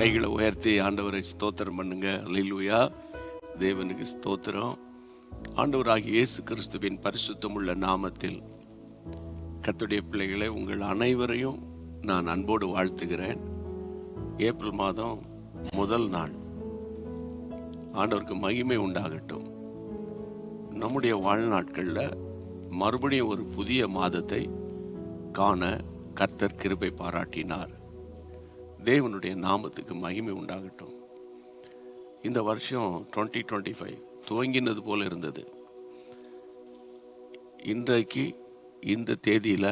கைகளை உயர்த்தி ஆண்டவரை ஸ்தோத்திரம் பண்ணுங்க. அல்லேலூயா. தேவனுக்கு ஸ்தோத்திரம். ஆண்டவராகிய இயேசு கிறிஸ்துவின் பரிசுத்தமுள்ள நாமத்தில் கர்த்தருடைய பிள்ளைகளை உங்கள் அனைவரையும் நான் அன்போடு வாழ்த்துகிறேன். ஏப்ரல் மாதம் முதல் நாள். ஆண்டவருக்கு மகிமை உண்டாகட்டும். நம்முடைய வாழ்நாட்களில் மறுபடியும் ஒரு புதிய மாதத்தை காண கர்த்தர் கிருபை பாராட்டினார். தேவனுடைய நாமத்துக்கு மகிமை உண்டாகட்டும். இந்த வருஷம் 2025 துவங்கினது போல இருந்தது. இன்றைக்கு இந்த தேதியில்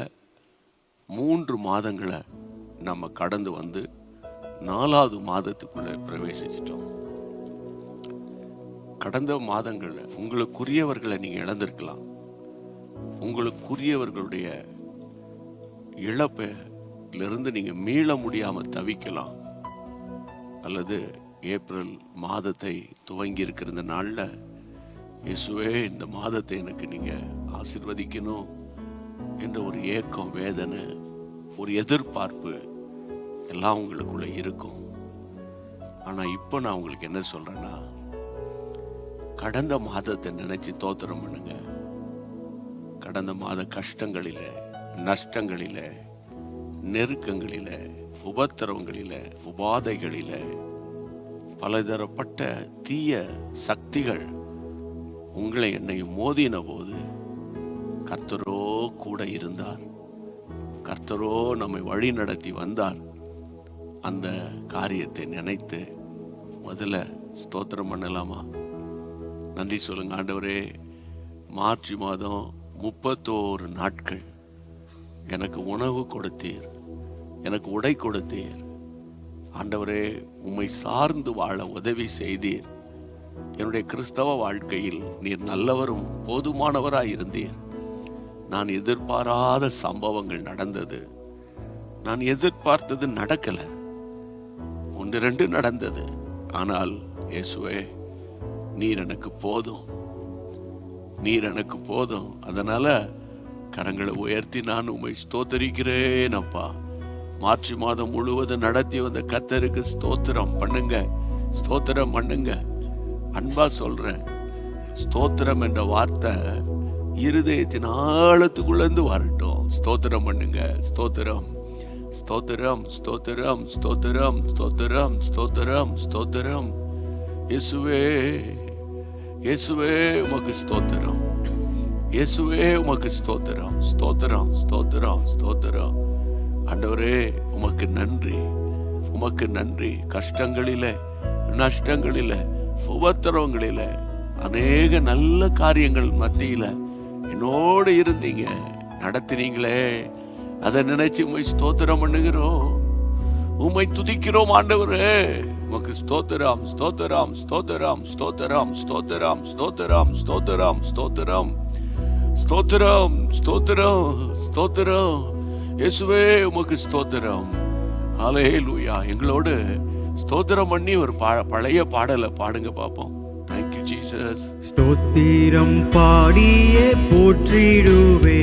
3 மாதங்களை நம்ம கடந்து வந்து 4வது மாதத்துக்குள்ளே பிரவேசிச்சிட்டோம். கடந்த மாதங்களில் உங்களுக்குரியவர்களை நீங்கள் இழந்திருக்கலாம். உங்களுக்குரியவர்களுடைய இழப்பிலிருந்து நீங்கள் மீள முடியாமல் தவிக்கலாம். அல்லது ஏப்ரல் மாதத்தை துவங்கி இருக்கிற இந்த நாளில் இயேசுவே இந்த மாதத்தை எனக்கு நீங்கள் ஆசீர்வதிக்கணும் என்ற ஒரு ஏக்கம், வேதனை, ஒரு எதிர்பார்ப்பு எல்லாம் உங்களுக்குள்ள இருக்கும். ஆனால் இப்போ நான் உங்களுக்கு என்ன சொல்கிறேன்னா, கடந்த மாதத்தை நினைச்சு தோத்திரம் பண்ணுங்க. கடந்த மாத கஷ்டங்களில, நஷ்டங்களில, நெருக்கங்களில, உபத்திரவங்களில, உபாதைகளில, பலதரப்பட்ட தீய சக்திகள் உங்களை என்னையும் மோதின போது கர்த்தரோ கூட இருந்தார். கர்த்தரோ நம்மை வழி நடத்தி வந்தார். அந்த காரியத்தை நினைத்து முதல்ல ஸ்தோத்திரம் பண்ணலாமா? நன்றி சொல்லுங்க. ஆண்டவரே, மார்ச் மாதம் 31 நாட்கள் எனக்கு உணவு கொடுத்தீர், எனக்கு உடை கொடுத்தீர். ஆண்டவரே, உம்மை சார்ந்து வாழ உதவி செய்தீர். என்னுடைய கிறிஸ்தவ வாழ்க்கையில் நீர் நல்லவரும் போதுமானவராய் இருந்தீர். நான் எதிர்பாராத சம்பவங்கள் நடந்தது. நான் எதிர்பார்த்தது நடக்கல. 1-2 நடந்தது. ஆனால் இயேசுவே, நீர் எனக்கு போதும், நீர் எனக்கு போதும். அதனால கரங்களை உயர்த்தி நான் உம்மை ஸ்தோத்தரிக்கிறேன் அப்பா. மார்ச் மாதம் முழுவதும் நடத்தி வந்த கர்த்தருக்கு ஸ்தோத்திரம் பண்ணுங்க, ஸ்தோத்திரம் பண்ணுங்க. அன்பா சொல்றேன், ஸ்தோத்திரம் என்ற வார்த்தை இருதயத்தின் ஆழத்துக்குள்ளேருந்து வரட்டும். ஸ்தோத்திரம் பண்ணுங்க. ஸ்தோத்திரம், ஸ்தோத்திரம், ஸ்தோத்திரம், ஸ்தோத்திரம், ஸ்தோத்திரம், ஸ்தோத்திரம், ஸ்தோத்திரம். இயேசுவே, இயேசுவே உமக்கு ஸ்தோத்திரம், இயேசுவே உமக்கு ஸ்தோத்திரம், ஸ்தோத்திரம், ஸ்தோத்திரம், ஸ்தோத்திரம். ஆண்டவரே, உமக்கு நன்றி, உமக்கு நன்றி. கஷ்டங்களிலே, நஷ்டங்களிலே, உபத்திரவங்களிலே, அநேக நல்ல காரியங்கள் மத்தியில என்னோடு இருந்தீங்க, நடத்தினீங்களே. அதை நினைச்சு உம்மை ஸ்தோத்திரம் பண்ணுகிறோம், உம்மை துதிக்கிறோம். ஆண்டவரே, உமக்கு ஸ்தோத்திரம், ஸ்தோத்திரம், ஸ்தோத்திரம், ஸ்தோத்திரம், ஸ்தோத்திரம், ஸ்தோத்திரம், ஸ்தோத்திரம், ஸ்தோத்திரம், ஸ்தோத்திரம், ஸ்தோத்திரம், ஸ்தோத்திரம். இயேசுவே உமக்கு ஸ்தோத்திரம். ஹல்லேலூயா. எங்களோடு ஸ்தோத்திரம் பண்ணி ஒரு பழைய பாடலை பாடுங்க பாப்போம். Thank you Jesus. ஸ்தோத்திரம் பாடியே போற்றிடுவே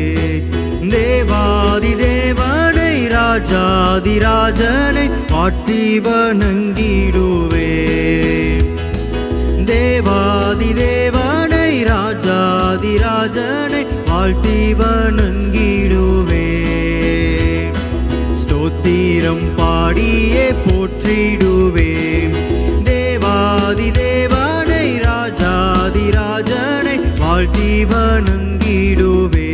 தேவாதி தேவனை, ராஜாதி ராஜனை பாட்டி வணங்கிடுவே. தேவாதி தேவனை, ராஜாதி ராஜனை வாழ்த்தி வணங்கிடுவே. ஸ்தோத்திரம் பாடியே போற்றிடுவே தேவாதி தேவனை, ராஜாதி ராஜனை வாழ்த்தி வணங்கிடுவே.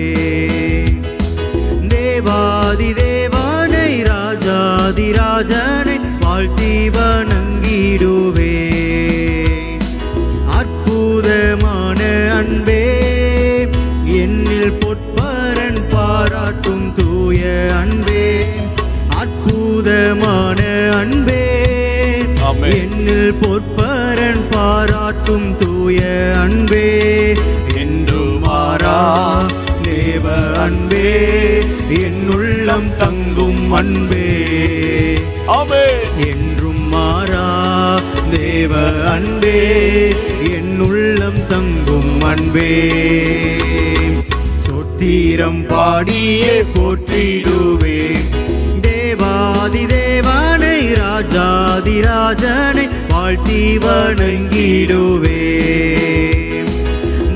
தேவாதி தேவனை, ராஜாதி ராஜனை வாழ்த்தி வணங்கிடுவே. அற்புதமான அன்பே, என்னில் பொற்பரன் பாராட்டும் தூய அன்பே. அற்புதமான அன்பே, என்னில் பொற்பரன் பாராட்டும் தூய அன்பே. என்று மாறா தேவ அன்பே, என் உள்ளம் தங்கும் அன்பே. என்றும் மாறா தேவ அன்பே, என் உள்ளம் தங்கும் அன்பே. ஸ்தோத்திரம் பாடியே போற்றிடுவே தேவா தேவாதிதேவனை ராஜாதிராஜனை வாழ்த்தி வணங்கிடுவேன்.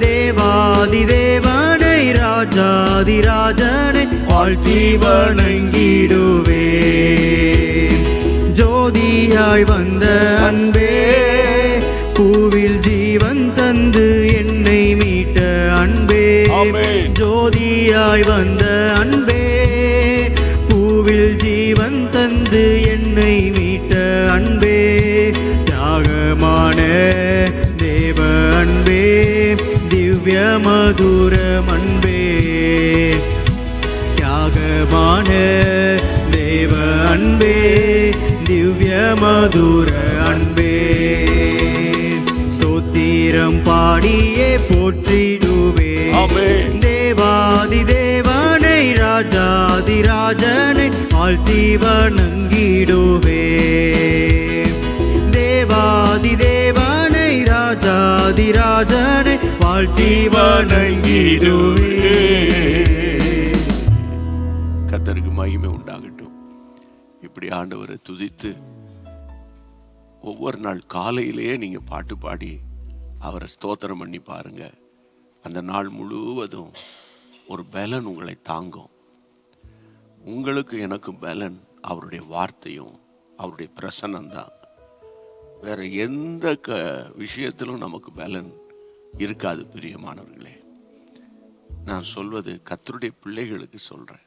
தேவாதிதேவனை ராஜாதிராஜனை வாழ்த்தி வணங்கிடுவேன். ஜோதியாய் வந்த அன்பே, பூவில் ஜீவன் தந்து என்னை மீட்ட அன்பே, ஜோதியாய் வந்த அன்பே, பூவில் ஜீவன் தந்து என்னை மீட்ட அன்பே, தியாகமான தேவ அன்பே, திவ்ய மதுரம் அன்பே, தியாகமான தேவ அன்பே, திவ்ய மதுர அன்பே, ஸ்தோத்திரம் பாடியே போற்றிடுவே. தேவாதிதேவனை ராஜாதிராஜனை வாழ்த்தி வணங்கிடுவே. தேவாதிதேவனை ராஜாதிராஜனை வாழ்த்தி வணங்கிடுவே. கர்த்தருக்கு மகிமை உண்டாகட்டும். இப்படி ஆண்டவரை துதித்து ஒவ்வொரு நாள் காலையிலேயே நீங்க பாட்டு பாடி அவரை ஸ்தோத்திரம் பண்ணி பாருங்க. அந்த நாள் முழுவதும் ஒரு பலன் உங்களை தாங்கும். உங்களுக்கு எனக்கு பலன் அவருடைய வார்த்தையும் அவருடைய பிரசன்னம்தான். வேற எந்த விஷயத்திலும் நமக்கு பலன் இருக்காது. பிரியமானவர்களே, நான் சொல்வது கர்த்தருடைய பிள்ளைகளுக்கு சொல்றேன்.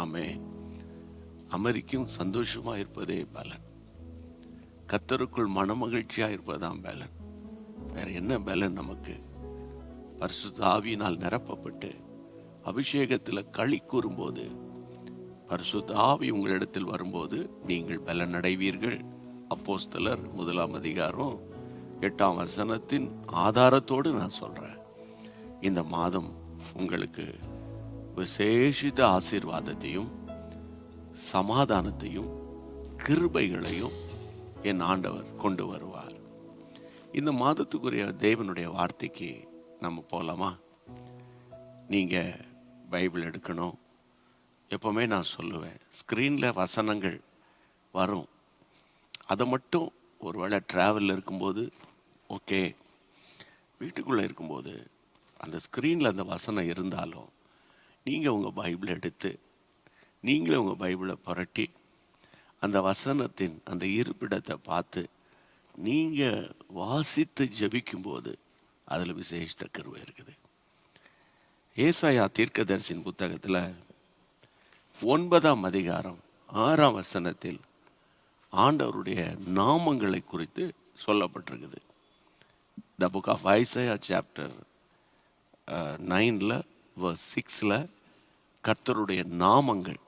ஆமே, அமெரிக்கும் சந்தோஷமா இருப்பதே பலன். கர்த்தருக்குள் மனமகிழ்ச்சியா இருப்பதுதான் பலன். வேற என்ன பலன் நமக்கு? பரிசுத்த ஆவியினால் நிரப்பப்பட்டு அபிஷேகத்தில் களி கூறும்போது, பரிசுத்த ஆவி உங்களிடத்தில் வரும்போது நீங்கள் பலன் அடைவீர்கள். அப்போஸ்தலர் 1:8 ஆதாரத்தோடு நான் சொல்றேன். இந்த மாதம் உங்களுக்கு விசேஷித்த ஆசீர்வாதத்தையும் சமாதானத்தையும் கிருபைகளையும் என் ஆண்டவர் கொண்டு வருவார். இந்த மாதத்துக்குரிய தேவனுடைய வார்த்தைக்கு நம்ம போகலாமா? நீங்கள் பைபிள் எடுக்கணும். எப்போவுமே நான் சொல்லுவேன், ஸ்க்ரீனில் வசனங்கள் வரும், அதை மட்டும் ஒரு வேளை ட்ராவலில் இருக்கும்போது ஓகே, வீட்டுக்குள்ளே இருக்கும்போது அந்த ஸ்க்ரீனில் அந்த வசனம் இருந்தாலும் நீங்கள் உங்கள் பைபிளை எடுத்து நீங்களே உங்கள் பைபிளை புரட்டி அந்த வசனத்தின் அந்த இருப்பிடத்தை பார்த்து நீங்கள் வாசித்து ஜெபிக்கும்போது அதில் விசேஷ கிருபை இருக்குது. ஏசாயா தீர்க்கதரிசியின் புத்தகத்தில் 9:6 ஆண்டவருடைய நாமங்களை குறித்து சொல்லப்பட்டிருக்குது. The book of Isaiah chapter 9:6 கர்த்தருடைய நாமங்கள்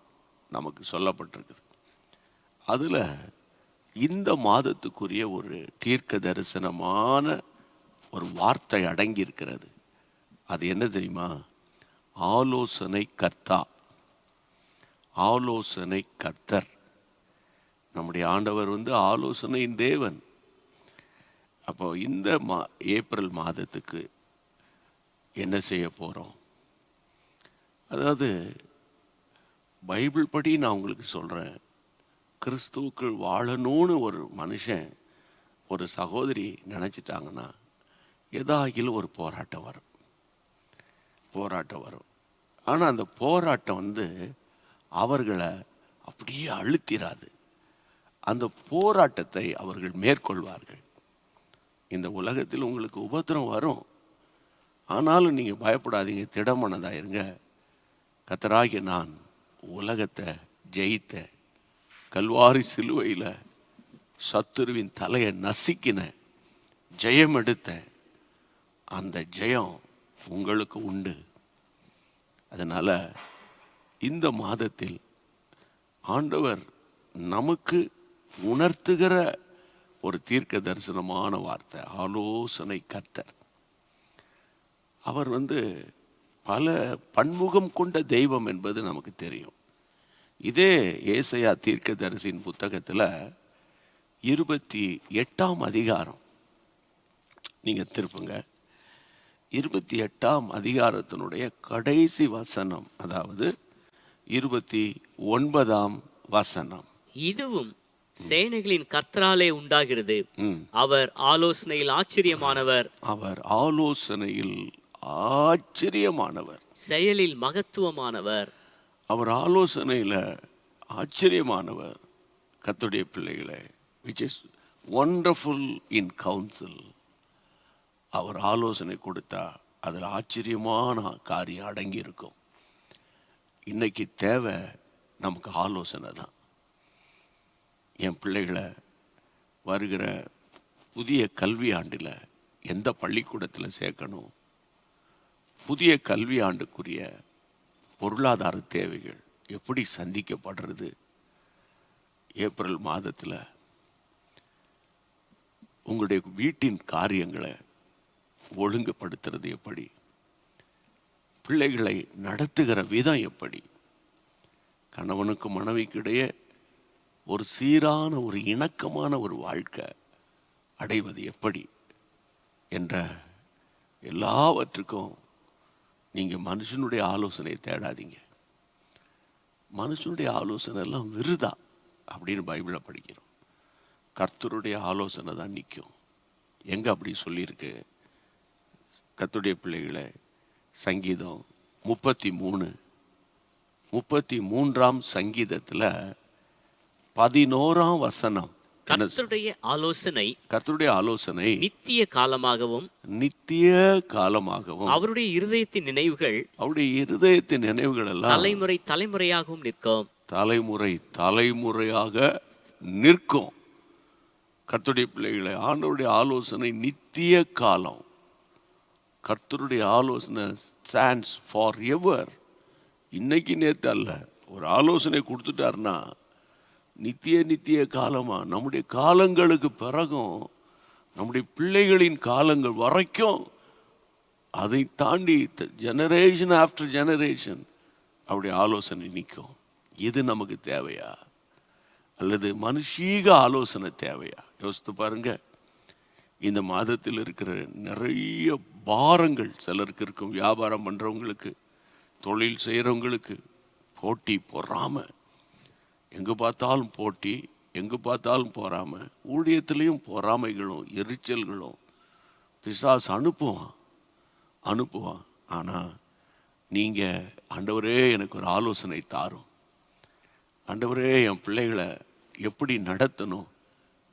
நமக்கு சொல்லப்பட்டிருக்குது. அதில் இந்த மாதத்துக்குரிய ஒரு தீர்க்க தரிசனமான ஒரு வார்த்தை அடங்கி இருக்கிறது. அது என்ன தெரியுமா? ஆலோசனை கர்த்தா, ஆலோசனை கர்த்தர். நம்முடைய ஆண்டவர் ஆலோசனையின் தேவன். அப்போ இந்த ஏப்ரல் மாதத்துக்கு என்ன செய்ய போகிறோம்? அதாவது பைபிள் படி நான் உங்களுக்கு சொல்கிறேன், கிறிஸ்துவுக்குள் வாழணும்னு ஒரு மனுஷன், ஒரு சகோதரி நினச்சிட்டாங்கன்னா ஏதாகிலும் ஒரு போராட்டம் வரும். ஆனால் அந்த போராட்டம் அவர்களை அப்படியே அழுத்திராது. அந்த போராட்டத்தை அவர்கள் மேற்கொள்வார்கள். இந்த உலகத்தில் உங்களுக்கு உபத்திரம் வரும், ஆனாலும் நீங்கள் பயப்படாதீங்க, திடமனதாக இருங்க. கர்த்தராகிய நான் உலகத்தை ஜெயித்த, கல்வாரி சிலுவையில் சத்துருவின் தலையை நசுக்கின, ஜெயம் எடுத்த அந்த ஜெயம் உங்களுக்கு உண்டு. அதனால் இந்த மாதத்தில் ஆண்டவர் நமக்கு உணர்த்துகிற ஒரு தீர்க்க தரிசனமான வார்த்தை ஆலோசனை கர்த்தர். அவர் பல பன்முகம் கொண்ட தெய்வம் என்பது நமக்கு தெரியும். இதே ஏசாயா தீர்க்கதரிசியின் புத்தகத்தில் 28 நீங்கள் திருப்புங்க. 28 கடைசி வசனம், அதாவது 29 இதுவும் சேனைகளின் கர்த்தராலே உண்டாகிறது. ம். அவர் ஆலோசனையில் ஆச்சரியமானவர், அவர் ஆலோசனையில் ஆச்சரியமானவர். செயலில் மகத்துவமானவர். அவர் ஆலோசனையில் ஆச்சரியமானவர். கர்த்தருடைய பிள்ளைகளே, which is wonderful in counsel. அவர் ஆலோசனை கொடுத்தா அதில் ஆச்சரியமான காரியம் அடங்கி இருக்கும். இன்னைக்கு தேவை நமக்கு ஆலோசனை தான். என் பிள்ளைகளை வருகிற புதிய கல்வி ஆண்டில் எந்த பள்ளிக்கூடத்தில் சேர்க்கணும், புதிய கல்வி ஆண்டுக்குரிய பொருளாதார தேவைகள் எப்படி சந்திக்கப்படுறது, ஏப்ரல் மாதத்தில் உங்களுடைய வீட்டின் காரியங்களை ஒழுங்குபடுத்துறது எப்படி, பிள்ளைகளை நடத்துகிற விதம் எப்படி, கணவனுக்கு மனைவிக்கிடையே ஒரு சீரான ஒரு இணக்கமான ஒரு வாழ்க்கை அடைவது எப்படி என்ற எல்லாவற்றுக்கும் நீங்கள் மனுஷனுடைய ஆலோசனையை தேடாதீங்க. மனுஷனுடைய ஆலோசனை எல்லாம் விருதா அப்படின்னு பைபிளில் படிக்கிறோம். கர்த்தருடைய ஆலோசனை தான் நிற்கும். எங்கே அப்படி சொல்லியிருக்கு? கர்த்தருடைய பிள்ளைகளை சங்கீதம் 33 சங்கீதத்தில் 11 வசனம். கர்த்தருடைய ஆலோசனை நித்திய காலமாகவும் அவருடைய இருதயத்தின் நினைவுகள் எல்லாம் தலைமுறையாக நிற்கும். கர்த்தருடைய பிள்ளைகளை, ஆண்டவருடைய ஆலோசனை நித்திய காலம். கர்த்தருடைய ஆலோசனை ஸ்டாண்ட்ஸ் ஃபார் எவர். இன்னைக்கு நேற்று அல்ல. ஒரு ஆலோசனை கொடுத்துட்டாருன்னா நித்திய காலமாக நம்முடைய காலங்களுக்கு பிறகும், நம்முடைய பிள்ளைகளின் காலங்கள் வரைக்கும், அதை தாண்டி ஜெனரேஷன் ஆஃப்டர் ஜெனரேஷன் அவருடைய ஆலோசனை நிற்கும். இது நமக்கு தேவையா அல்லது மனுஷீக ஆலோசனை தேவையா? யோசித்து பாருங்க. இந்த மாதத்தில் இருக்கிற நிறைய பாரங்கள் சிலருக்கு இருக்கும். வியாபாரம் பண்ணுறவங்களுக்கு, தொழில் செய்கிறவங்களுக்கு, போட்டி பொறாமை, எங்கே பார்த்தாலும் போட்டி, எங்கே பார்த்தாலும் பொறாமை, ஊழியத்திலையும் பொறாமைகளும் எரிச்சல்களும் பிசாசு அனுப்புவான். ஆனால் நீங்கள், ஆண்டவரே எனக்கு ஒரு ஆலோசனை தாரும், ஆண்டவரே என் பிள்ளைகளை எப்படி நடத்தணும்,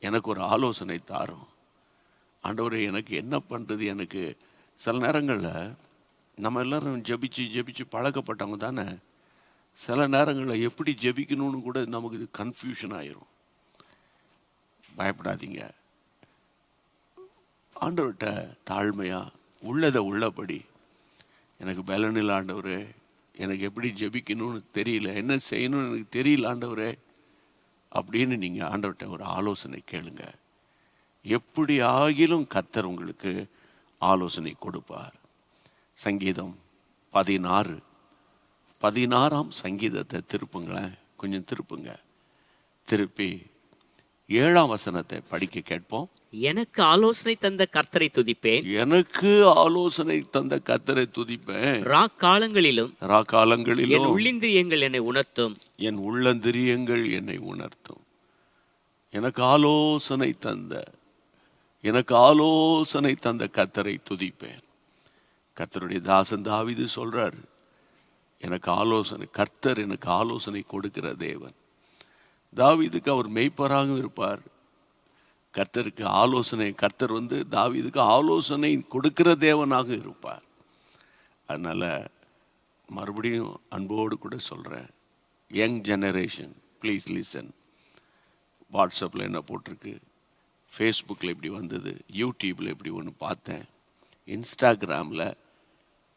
எனக்கு ஒரு ஆலோசனை தாரும், ஆண்டவரே எனக்கு என்ன பண்ணுறது. எனக்கு சில நேரங்களில் நம்ம எல்லோரும் ஜெபிச்சு பழக்கப்பட்டவங்க தானே. சில நேரங்களில் எப்படி ஜெபிக்கணும்னு கூட நமக்கு கன்ஃபியூஷன் ஆயிரும். பயப்படாதீங்க. ஆண்டவர்கிட்ட தாழ்மையாக உள்ளதை உள்ளபடி, எனக்கு பலனில் ஆண்டவரே, எனக்கு எப்படி ஜெபிக்கணும்னு தெரியல, என்ன செய்யணும்னு எனக்கு தெரியல ஆண்டவரே அப்படின்னு நீங்கள் ஆண்டவர்கிட்ட ஒரு ஆலோசனை கேளுங்க. எப்படி ஆகிலும் கர்த்தர் உங்களுக்கு ஆலோசனை கொடுப்பார். சங்கீதம் 16 சங்கீதத்தை திருப்புங்களேன், கொஞ்சம் திருப்புங்க. திருப்பி 7ஆம் வசனத்தை படிக்க கேட்போம். எனக்கு ஆலோசனை தந்த கர்த்தரை துதிப்பேன், ராக்காலங்களிலும் என் உள்ளிந்திரியங்கள் என்னை உணர்த்தும். எனக்கு ஆலோசனை தந்த கர்த்தரை துதிப்பேன். கர்த்தருடைய தாசன் தாவீது சொல்றார், கர்த்தர் எனக்கு ஆலோசனை கொடுக்கிற தேவன். தாவீதுக்கு அவர் மெய்ப்பராக இருப்பார். கர்த்தர் தாவீதுக்கு ஆலோசனை கொடுக்கிற தேவனாக இருப்பார். அதனால மறுபடியும் அன்போடு கூட சொல்றேன், யங் ஜெனரேஷன் ப்ளீஸ் லிசன். வாட்ஸ்அப்பில் என்ன போட்டிருக்கு, ஃபேஸ்புக்கில் இப்படி வந்தது, யூடியூப்பில் இப்படி ஒன்று பார்த்தேன், இன்ஸ்டாகிராமில்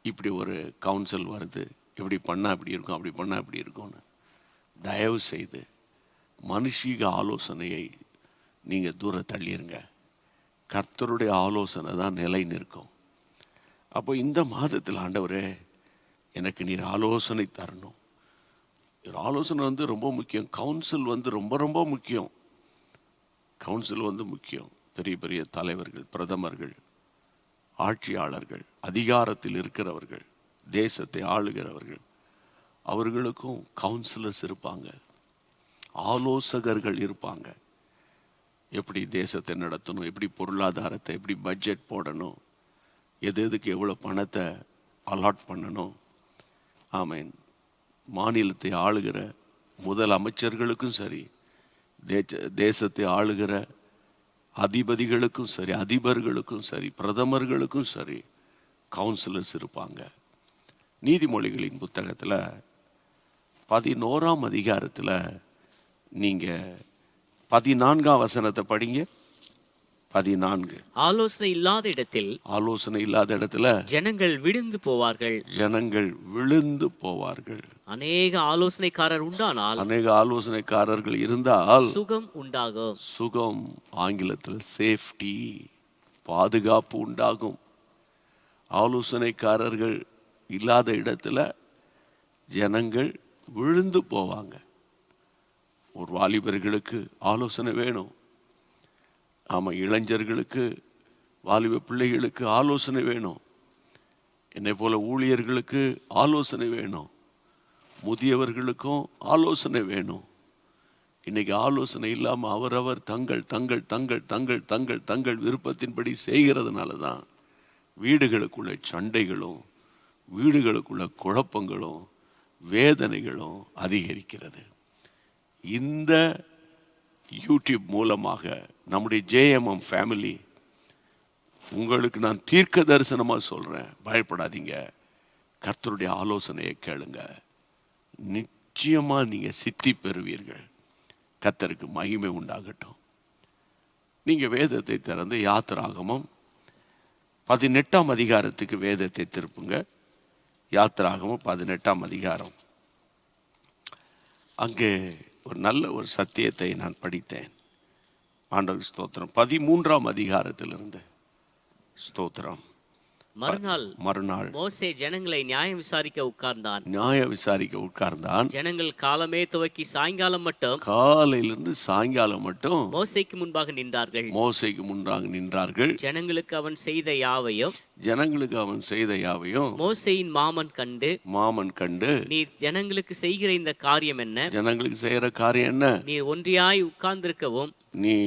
இப்படி ஒரு கவுன்சில் வருது, இப்படி பண்ணால் இப்படி இருக்கும், அப்படி பண்ணால் இப்படி இருக்கும்னு. தயவு செய்து மனுஷீக ஆலோசனையை நீங்கள் தூர தள்ளிடுங்க. கர்த்தருடைய ஆலோசனை தான் நிலை நிற்கும். அப்போ இந்த மாதத்தில் ஆண்டவரே எனக்கு நீர் ஆலோசனை தரணும். ஆலோசனை ரொம்ப முக்கியம். கவுன்சில் ரொம்ப ரொம்ப முக்கியம். முக்கியம். பெரிய பெரிய தலைவர்கள், பிரதமர்கள், ஆட்சியாளர்கள், அதிகாரத்தில் இருக்கிறவர்கள், தேசத்தை ஆளுகிறவர்கள், அவர்களுக்கும் கவுன்சிலர்ஸ் இருப்பாங்க. ஆலோசகர்கள் இருப்பாங்க. எப்படி தேசத்தை நடத்தணும், எப்படி பொருளாதாரத்தை, எப்படி பட்ஜெட் போடணும், எதுக்கு எவ்வளோ பணத்தை அலாட் பண்ணணும். ஆமேன். மாநிலத்தை ஆளுகிற முதல் அமைச்சர்களுக்கும் சரி, தேசத்தை ஆளுகிற அதிபதிகளுக்கும் சரி, அதிபர்களுக்கும் சரி, பிரதமர்களுக்கும் சரி கவுன்சிலர்ஸ் இருப்பாங்க. நீதிமொழிகளின் புத்தகத்தில் 11ஆம் அதிகாரத்தில் நீங்கள் 14ஆம் வசனத்தை படிங்க. 14. ஆலோசனை இல்லாத இடத்தில் ஜனங்கள் விழுந்து போவார்கள். அநேக ஆலோசனைக்காரர்கள் இருந்தால் சுகம் உண்டாகும். சுகம், ஆங்கிலத்தில் சேஃப்டி, பாதுகாப்பு உண்டாகும். ஆலோசனைக்காரர்கள் இல்லாத இடத்துல ஜனங்கள் விழுந்து போவாங்க. ஒரு வாலிபர்களுக்கு ஆலோசனை வேணும். ஆமாம், இளைஞர்களுக்கு, வாலிப பிள்ளைகளுக்கு ஆலோசனை வேணும். என்னை போல ஊழியர்களுக்கு ஆலோசனை வேணும். முதியவர்களுக்கும் ஆலோசனை வேணும். இன்னைக்கு ஆலோசனை இல்லாமல் அவரவர் தங்கள் தங்கள் தங்கள் தங்கள் தங்கள் தங்கள் விருப்பத்தின்படி செய்கிறதுனால தான் வீடுகளுக்குள்ள சண்டைகளும், வீடுகளுக்குள்ள குழப்பங்களும், வேதனைகளும் அதிகரிக்கிறது. இந்த யூடியூப் மூலமாக நம்முடைய ஜேஎம்எம் ஃபேமிலி உங்களுக்கு நான் தீர்க்க தரிசனமாக சொல்கிறேன், பயப்படாதீங்க. கர்த்தருடைய ஆலோசனையை கேளுங்க, நிச்சயமாக நீங்கள் சித்தி பெறுவீர்கள். கர்த்தருக்கு மகிமை உண்டாகட்டும். நீங்கள் வேதத்தை திறந்து யாத்திராகமம் 18ஆம் அதிகாரத்துக்கு வேதத்தை திருப்புங்க. யாத்திராகமம் 18ஆம் அதிகாரம். அங்கே ஒரு நல்ல ஒரு சத்தியத்தை நான் படித்தேன். ஆண்டவர் ஸ்தோத்திரம். 13ஆம் அதிகாரத்திலிருந்து ஸ்தோத்திரம். மறுநாள் மோசே ஜனங்களை நியாயம் விசாரிக்க உட்கார்ந்தான். ஜனங்கள் காலமே துவக்கி சாயங்காலம் மட்டும், காலையிலிருந்து சாயங்காலம் மட்டும் மோசேக்கு முன்பாக நின்றார்கள். ஜனங்களுக்கு அவன் செய்த யாவையும் மோசேயின் மாமன் கண்டு, நீர் ஜனங்களுக்கு செய்கிற இந்த காரியம் என்ன? நீர் ஒன்றியாய் உட்கார்ந்திருக்கவும், நீ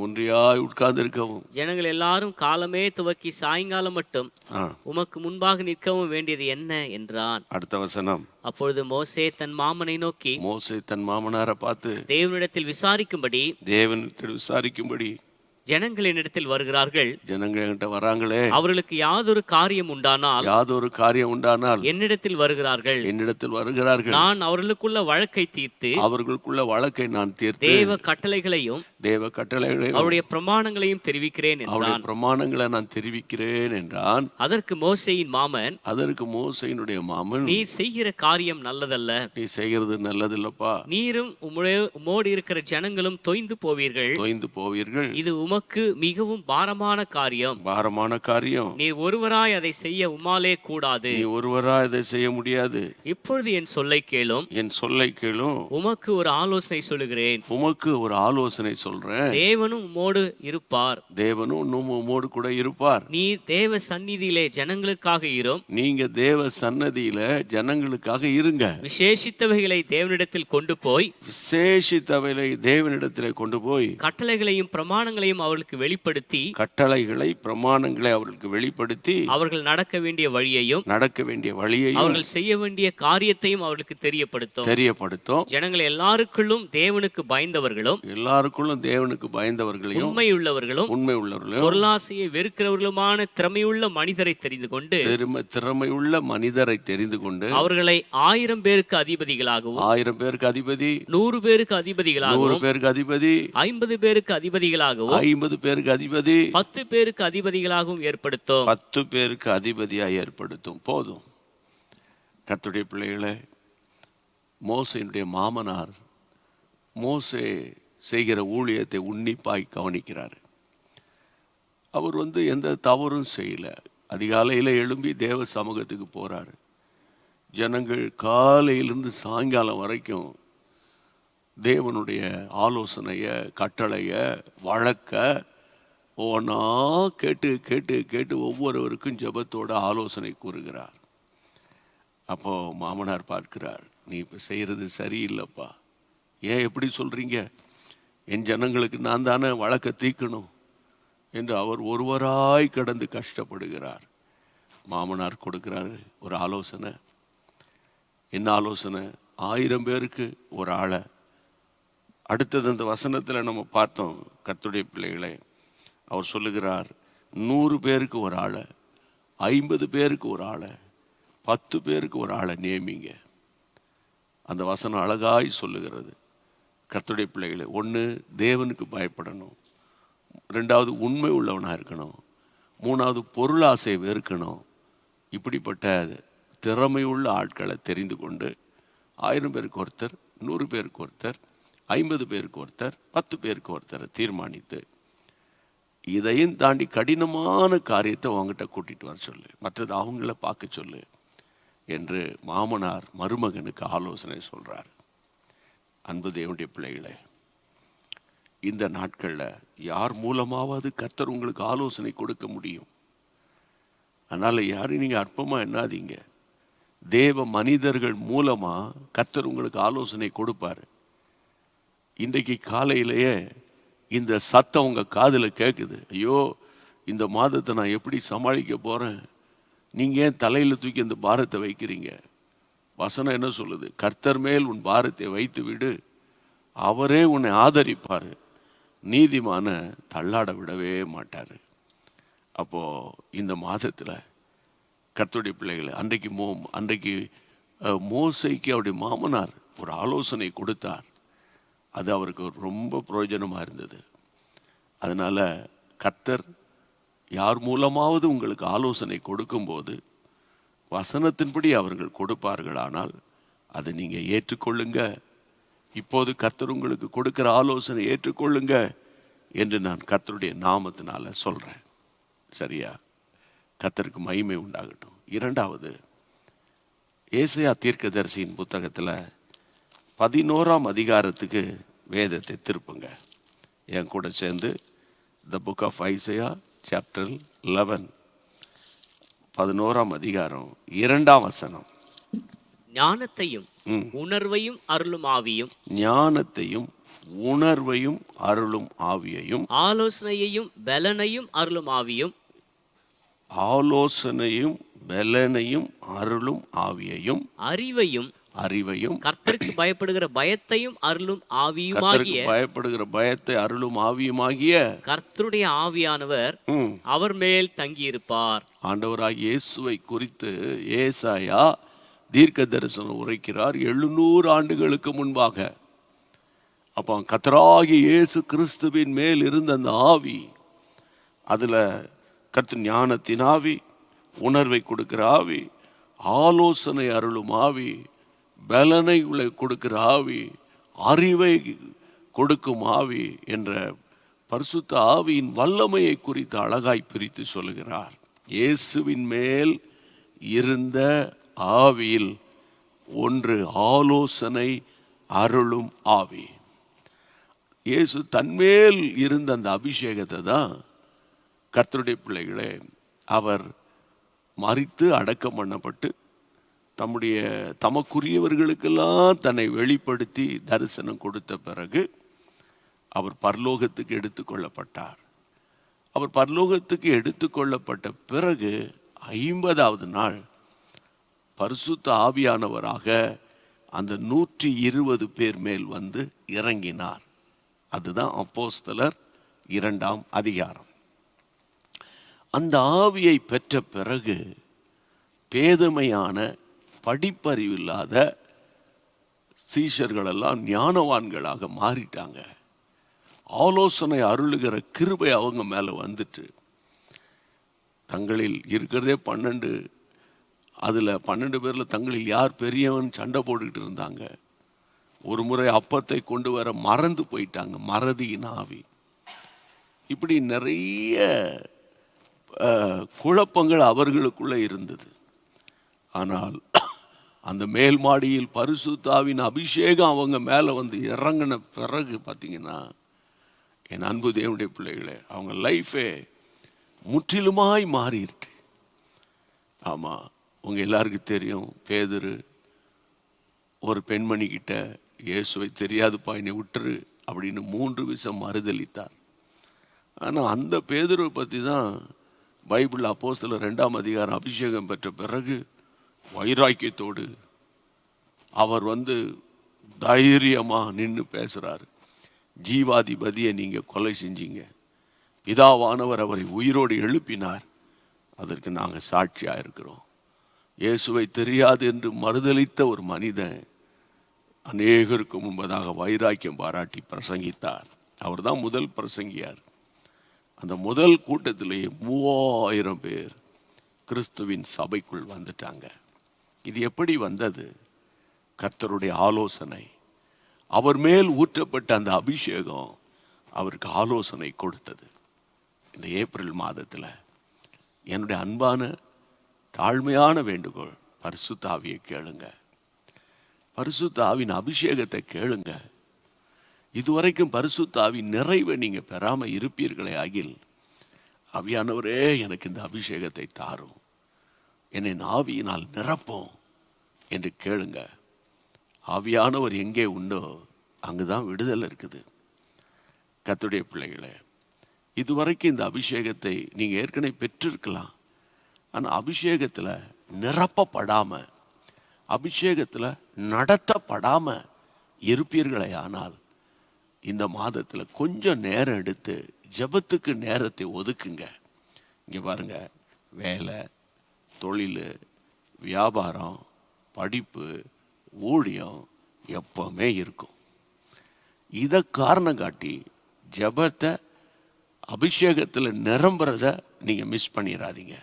ஒன்றியாய் உட்கார்ந்திருக்கவும், ஜனங்கள் எல்லாரும் காலமே துவக்கி சாயங்காலம் மட்டும் உமக்கு முன்பாக நிற்கவும் வேண்டியது என்ன என்றான். அடுத்த வசனம். அப்பொழுது மோசே தன் மாமனை நோக்கி, தன் மாமனாரை பார்த்து, தேவனிடத்தில் விசாரிக்கும்படி ஜனங்களினிடத்தில் வருகிறார்கள். ஜனங்கள் என்கிட்ட வராங்களே, அவர்களுக்கு யாதொரு காரியம் உண்டானால் என்னிடத்தில் வருகிறார்கள். நான் அவர்களுக்குள்ள வழக்கை தீர்த்து, நான் தீர்த்து, தேவ கட்டளைகளையும் அவருடைய பிரமாணங்களையும் தெரிவிக்கிறேன் என்றான். அதற்கு மோசேயின் மாமன், நீ செய்கிற காரியம் நல்லதல்ல. நீ செய்கிறது நல்லதில்லப்பா. நீரும் உம்மோடு இருக்கிற ஜனங்களும் தொய்ந்து போவீர்கள். இது உமக்கு மிகவும் பாரமான காரியம். நீ ஒருவராய் அதை செய்ய உம்மாலே கூடாது. முடியாது. இப்பொழுது என் சொல்லை கேளும். உமக்கு ஒரு ஆலோசனை சொல்கிறேன். தேவனும் உம்மோடு கூட இருப்பார். நீ தேவ சந்நிதியிலே ஜனங்களுக்காக இரும். நீங்க தேவ சன்னதியில ஜனங்களுக்காக இருங்க. விசேஷித்தவைகளை தேவனிடத்தில் கொண்டு போய் கட்டளைகளையும் பிரமாணங்களையும் அவர்களுக்கு வெளிப்படுத்தி அவர்கள் நடக்க வேண்டிய வழியையும் அவர்கள் செய்ய வேண்டிய காரியத்தையும் அவர்களுக்கு தெரியப்படுத்தும். ஜனங்கள் எல்லாருக்குள்ளும் தேவனுக்கு பயந்தவர்களும் உண்மையுள்ளவர்களும் பொருளாசையை வெறுக்கிறவர்களுமான திறமையுள்ள மனிதரை தெரிந்து கொண்டு அவர்களை 1000 பேருக்கு அதிபதிகளாகவும் 100 பேருக்கு அதிபதிகளாகவும் 50 பேருக்கு அதிபதிகளாகவும் 10 பேருக்கு அதிபதிகளாகவும் ஏற்படுத்தும். 10 பேருக்கு அதிபதியாக ஏற்படுத்தும். போதும். கர்த்தருடைய பிள்ளைகளே, மோசேயினுடைய மாமனார் மோசே செய்கிற ஊழியத்தை உன்னிப்பாய் கவனிக்கிறார். அவர் எந்த தவறும் செய்யல. அதிகாலையில் எழும்பி தேவ சமூகத்துக்கு போறாரு. ஜனங்கள் காலையிலிருந்து சாயங்காலம் வரைக்கும் தேவனுடைய ஆலோசனைய, கட்டளைய, வழக்க ஒவ்வொன்றா கேட்டு ஒவ்வொருவருக்கும் ஜெபத்தோட ஆலோசனை கூறுகிறார். அப்போ மாமனார் பார்க்கிறார், நீ இப்போ செய்கிறது சரியில்லைப்பா, ஏன் எப்படி சொல்கிறீங்க? என் ஜனங்களுக்கு நான் தானே வழக்கை தீர்க்கணும் என்று அவர் ஒருவராய் கடந்து கஷ்டப்படுகிறார். மாமனார் கொடுக்குறாரு ஒரு ஆலோசனை. என்ன ஆலோசனை? 1000 பேருக்கு ஒரு ஆளை. அடுத்தது அந்த வசனத்தில் நம்ம பார்த்தோம், கர்த்தருடைய பிள்ளைகளை, அவர் சொல்லுகிறார் 100 பேருக்கு ஒரு ஆளை, 50 பேருக்கு ஒரு ஆளை, 10 பேருக்கு ஒரு ஆளை நியமிங்க. அந்த வசனம் அழகாய் சொல்லுகிறது. கர்த்தருடைய பிள்ளைகளை, ஒன்று தேவனுக்கு பயப்படணும், 2வது உண்மை உள்ளவனாக இருக்கணும், 3வது பொருளாசை வெறுக்கணும். இப்படிப்பட்ட திறமையுள்ள ஆட்களை தெரிந்து கொண்டு 1000 பேருக்கு ஒருத்தர், 100 பேருக்கு ஒருத்தர், 50 பேருக்கு ஒருத்தர், 10 பேருக்கு ஒருத்தரை தீர்மானித்து, இதையும் தாண்டி கடினமான காரியத்தை அவங்ககிட்ட கூட்டிகிட்டு வர சொல்லு, மற்றது அவங்கள பார்க்க சொல்லு என்று மாமனார் மருமகனுக்கு ஆலோசனை சொல்கிறார். அன்பு தேவனுடைய பிள்ளைகளே, இந்த நாட்களில் யார் மூலமாவது கர்த்தர் உங்களுக்கு ஆலோசனை கொடுக்க முடியும். அதனால் யாரையும் நீங்கள் அற்பமாக எண்ணாதீங்க. தேவ மனிதர்கள் மூலமாக கர்த்தர் உங்களுக்கு ஆலோசனை கொடுப்பார். இன்றைக்கு காலையிலேயே இந்த சத்தம் உங்கள் காதில் கேட்குது. ஐயோ, இந்த மாதத்தை நான் எப்படி சமாளிக்க போகிறேன்? நீங்கள் ஏன் தலையில் தூக்கி இந்த பாரத்தை வைக்கிறீங்க? வசனம் என்ன சொல்லுது? கர்த்தர் மேல் உன் பாரத்தை வைத்து விடு, அவரே உன்னை ஆதரிப்பார், நீதிமான தள்ளாட விடவே மாட்டார். அப்போது இந்த மாதத்தில் கர்த்தருடைய பிள்ளைகளை, அன்றைக்கு மோசைக்கு அவருடைய மாமனார் ஒரு ஆலோசனை கொடுத்தார். அது அவருக்கு ரொம்ப பிரயோஜனமாக இருந்தது. அதனால் கர்த்தர் யார் மூலமாவது உங்களுக்கு ஆலோசனை கொடுக்கும்போது வசனத்தின்படி அவர்கள் கொடுப்பார்களானால் அதை நீங்கள் ஏற்றுக்கொள்ளுங்க. இப்போது கர்த்தர் உங்களுக்கு கொடுக்குற ஆலோசனை ஏற்றுக்கொள்ளுங்க என்று நான் கர்த்தருடைய நாமத்தினால சொல்கிறேன். சரியா? கர்த்தருக்கு மகிமை உண்டாகட்டும். 2வது, ஏசாயா தீர்க்கதரிசியின் புத்தகத்தில் 11ஆம் அதிகாரத்துக்கு வேதத்தை திருப்புங்க. என் கூட சேர்ந்து the book of Isaiah chapter 11, 11ஆம் அதிகாரம் 2ஆம் வசனம். ஞானத்தையும் உணர்வையும் அருளும் ஆவியும், ஞானத்தையும் உணர்வையும் அருளும் ஆவியையும், ஆலோசனையையும் பலனையும் அருளும் ஆவியும், ஆலோசனையும் பலனையும் அருளும் ஆவியையும், அறிவையும் கர்த்தருக்கு பயப்படுகிற பயத்தையும் அருளும் ஆவியுமாகிய, பயப்படுகிற பயத்தை அருளும் ஆவியுமாகிய கர்த்தருடைய ஆவியானவர் அவர் மேல் தங்கியிருப்பார். ஆண்டவராகிய இயேசுவை குறித்து ஏசாயா தீர்க்க தரிசனம் உரைக்கிறார் 700 ஆண்டுகளுக்கு முன்பாக. அப்போ கர்த்தராகிய இயேசு கிறிஸ்துவின் மேல் இருந்த அந்த ஆவி, அதில் கர்த்தர் ஞானத்தின் ஆவி, உணர்வை கொடுக்கிற ஆவி, ஆலோசனை அருளும் ஆவி, பலனை கொடுக்கிற ஆவி, அறிவை கொடுக்கும் ஆவி என்ற பரிசுத்த ஆவியின் வல்லமையை குறித்து அழகாய் பிரித்து சொல்லுகிறார். இயேசுவின் மேல் இருந்த ஆவியில் ஒன்று ஆலோசனை அருளும் ஆவி. இயேசு தன்மேல் இருந்த அந்த அபிஷேகத்தை தான் கர்த்தருடைய பிள்ளைகளே, அவர் மரித்து அடக்கம் பண்ணப்பட்டு தமக்குரியவர்களுக்கெல்லாம் தன்னை வெளிப்படுத்தி தரிசனம் கொடுத்த பிறகு அவர் பரலோகத்துக்கு எடுத்துக்கொள்ளப்பட்டார். அவர் பரலோகத்துக்கு எடுத்துக்கொள்ளப்பட்ட பிறகு 50வது நாள் பரிசுத்த ஆவியானவராக அந்த 120 பேர் மேல் வந்து இறங்கினார். அதுதான் அப்போஸ்தலர் 2ஆம் அதிகாரம். அந்த ஆவியை பெற்ற பிறகு பேதமையான படிப்பறிவில்லாத சீஷர்களெல்லாம் ஞானவான்களாக மாறிட்டாங்க. ஆலோசனை அருளுகிற கிருபை அவங்க மேலே வந்துட்டு, தங்களில் இருக்கிறதே 12, அதில் 12 பேரில் தங்களில் யார் பெரியவன் சண்டை போட்டுக்கிட்டு இருந்தாங்க. ஒரு முறை அப்பத்தை கொண்டு வர மறந்து போயிட்டாங்க, மறதியின் ஆவி. இப்படி நிறைய குழப்பங்கள் அவர்களுக்குள்ளே இருந்தது. ஆனால் அந்த மேல் மாடியில் பரிசுத்தாவின் அபிஷேகம் அவங்க மேலே வந்து இறங்கின பிறகு பார்த்தீங்கன்னா, என் அன்பு தேவனுடைய பிள்ளைகளே, அவங்க லைஃபே முற்றிலுமாய் மாறிட்டு. ஆமாம், உங்கள் எல்லாருக்கும் தெரியும், பேதுரு ஒரு பெண்மணிக்கிட்ட இயேசுவை தெரியாதுப்பா என்னை விட்டுரு அப்படின்னு 3 விஷம் மறுதளித்தார். ஆனால் அந்த பேதுருவை பற்றி தான் பைபிள் அப்போஸ்தலர் 2ஆம் அதிகாரம் அபிஷேகம் பெற்ற பிறகு வைராக்கியத்தோடு அவர் தைரியமாக நின்று பேசுகிறார். ஜீவாதிபதியை நீங்கள் கொலை செஞ்சீங்க, பிதாவானவர் அவரை உயிரோடு எழுப்பினார், அதற்கு நாங்கள் சாட்சியாக இருக்கிறோம். இயேசுவை தெரியாது என்று மறுதளித்த ஒரு மனிதன் அநேகருக்கு முன்பதாக வைராக்கியம் பாராட்டி பிரசங்கித்தார். அவர் தான் முதல் பிரசங்கியார். அந்த முதல் கூட்டத்திலேயே 3000 பேர் கிறிஸ்துவின் சபைக்குள் வந்துட்டாங்க. இது எப்படி வந்தது? கர்த்தருடைய ஆலோசனை, அவர் மேல் ஊற்றப்பட்ட அந்த அபிஷேகம் அவருக்கு ஆலோசனை கொடுத்தது. இந்த ஏப்ரல் மாதத்தில் என்னுடைய அன்பான தாழ்மையான வேண்டுகோள், பரிசுத்த ஆவியை கேளுங்க. பரிசுத்த ஆவியின் அபிஷேகத்தை கேளுங்க. இதுவரைக்கும் பரிசுத்த ஆவியின் நிறைவை நீங்கள் பெறாமல் இருப்பீர்களே ஆகில், ஆவியானவரே எனக்கு இந்த அபிஷேகத்தை தாரும், என்னை ஆவியினால் நிரப்போம் என்று கேளுங்க. ஆவியானவர் எங்கே உண்டோ அங்குதான் விடுதலை இருக்குது. கர்த்தருடைய பிள்ளைகளே, இதுவரைக்கும் இந்த அபிஷேகத்தை நீங்கள் ஏற்கனவே பெற்றிருக்கலாம். ஆனால் அபிஷேகத்தில் நிரப்பப்படாமல், அபிஷேகத்தில் நடத்தப்படாமல் இருப்பீர்களே ஆனால், இந்த மாதத்தில் கொஞ்சம் நேரம் எடுத்து ஜெபத்துக்கு நேரத்தை ஒதுக்குங்க. இங்கே பாருங்க, வேலை, தொழில், வியாபாரம், படிப்பு, ஊழியம் எப்பவுமே இருக்கும். இதை காரணம் காட்டி ஜெபத்தை, அபிஷேகத்தில் நிரம்புறத நீங்கள் மிஸ் பண்ணிடாதீங்க.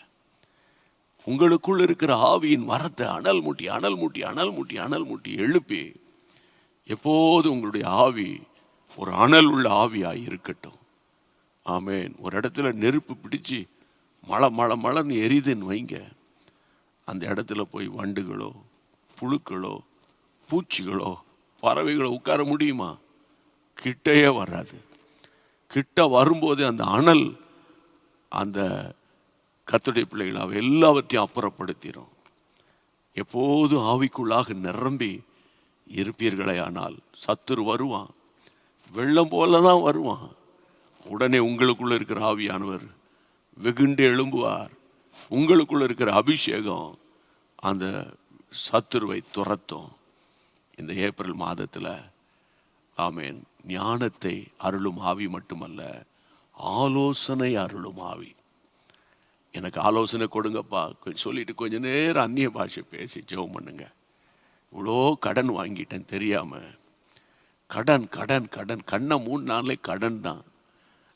உங்களுக்குள் இருக்கிற ஆவியின் வரத்தை அனல் மூட்டி அனல் மூட்டி அனல் மூட்டி அனல் மூட்டி எழுப்பி, எப்போது உங்களுடைய ஆவி ஒரு அனல் உள்ள ஆவியாக இருக்கட்டும். ஆமேன். ஒரு இடத்துல நெருப்பு பிடிச்சி மழை மழை மழைன்னு எரிதுன்னு வைங்க, அந்த இடத்துல போய் வண்டுகளோ புழுக்களோ பூச்சிகளோ பறவைகளோ உட்கார முடியுமா? கிட்டையே வராது. கிட்ட வரும்போது அந்த அனல் அந்த கர்த்தருடைய பிள்ளைகளாக எல்லாவற்றையும் அப்புறப்படுத்திடும். எப்போதும் ஆவிக்குள்ளாக நிரம்பி இருப்பீர்களே ஆனால், சத்துரு வருவான், வெள்ளம் போல தான் வருவான். உடனே உங்களுக்குள்ள இருக்கிற ஆவியானவர் வெகுண்டு எழும்புவார். உங்களுக்குள்ள இருக்கிற அபிஷேகம் அந்த சத்துருவை துரத்தும். இந்த ஏப்ரல் மாதத்தில் ஆமேன், ஞானத்தை அருளும் ஆவி மட்டுமல்ல, ஆலோசனை அருளும் ஆவி. எனக்கு ஆலோசனை கொடுங்கப்பா சொல்லிட்டு கொஞ்ச நேரம் அந்நிய பாஷை பேசி ஜெபம் பண்ணுங்க. இவ்வளோ கடன் வாங்கிட்டேன் தெரியாமல். கடன் கடன் கடன், கண்ணை 3 நாள்லே கடன் தான்.